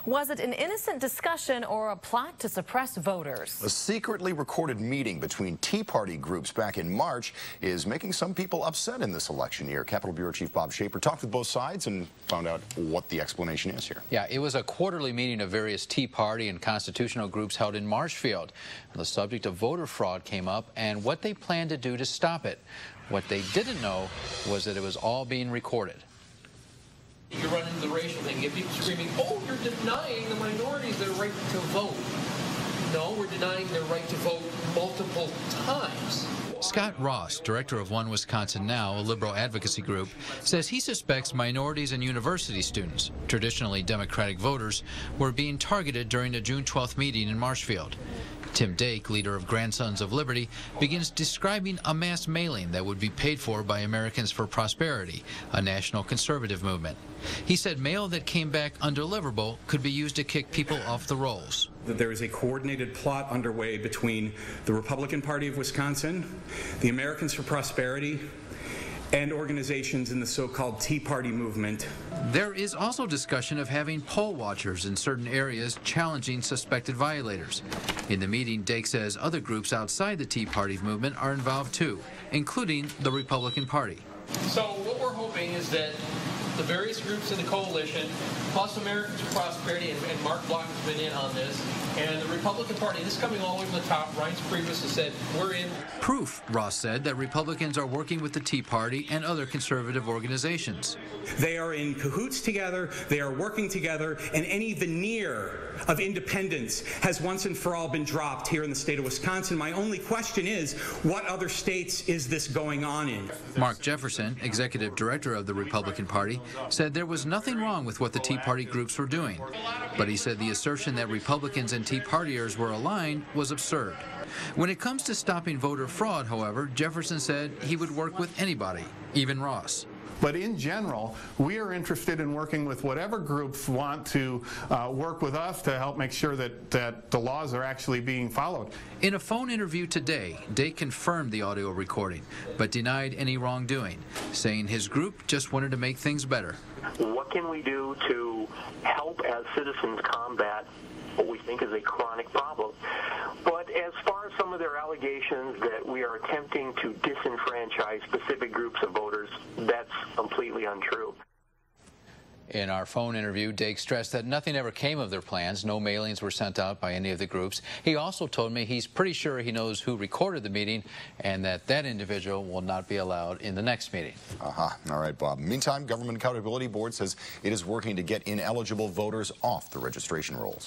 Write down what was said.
Was it an innocent discussion or a plot to suppress voters? A secretly recorded meeting between Tea Party groups back in March is making some people upset in this election year. Capitol Bureau Chief Bob Schaper talked with both sides and found out what the explanation is here. Yeah, it was a quarterly meeting of various Tea Party and constitutional groups held in Marshfield. The subject of voter fraud came up and what they planned to do to stop it. What they didn't know was that it was all being recorded. You run into the racial thing, you get people screaming, oh, you're denying the minorities their right to vote. No, we're denying their right to vote multiple times. Scott Ross, director of One Wisconsin Now, a liberal advocacy group, says he suspects minorities and university students, traditionally Democratic voters, were being targeted during the June 12th meeting in Marshfield. Tim Dake, leader of Grandsons of Liberty, begins describing a mass mailing that would be paid for by Americans for Prosperity, a national conservative movement. He said mail that came back undeliverable could be used to kick people off the rolls. There is a coordinated plot underway between the Republican Party of Wisconsin, the Americans for Prosperity, and organizations in the so-called Tea Party movement. There is also discussion of having poll watchers in certain areas challenging suspected violators. In the meeting, Dake says other groups outside the Tea Party movement are involved too, including the Republican Party. So what we're hoping is that the various groups in the coalition, plus Americans for Prosperity, and Mark Block has been in on this, and the Republican Party, this is coming all the way from the top. Reince Priebus has said, we're in. Proof, Ross said, that Republicans are working with the Tea Party and other conservative organizations. They are in cahoots together, they are working together, and any veneer of independence has once and for all been dropped here in the state of Wisconsin. My only question is, what other states is this going on in? Mark Jefferson, executive director of the Republican Party, said there was nothing wrong with what the Tea Party groups were doing. But he said the assertion that Republicans and Tea Partiers were aligned was absurd. When it comes to stopping voter fraud, however, Jefferson said he would work with anybody, even Ross. But in general, we are interested in working with whatever groups want to work with us to help make sure that the laws are actually being followed. In a phone interview today, Dake confirmed the audio recording, but denied any wrongdoing, saying his group just wanted to make things better. What can we do to help as citizens combat what we think is a chronic problem? But as far as some of their allegations that we are attempting to disenfranchise specific groups of voters, that's completely untrue. In our phone interview, Dake stressed that nothing ever came of their plans. No mailings were sent out by any of the groups. He also told me he's pretty sure he knows who recorded the meeting and that that individual will not be allowed in the next meeting. All right, Bob. Meantime, Government Accountability Board says it is working to get ineligible voters off the registration rolls.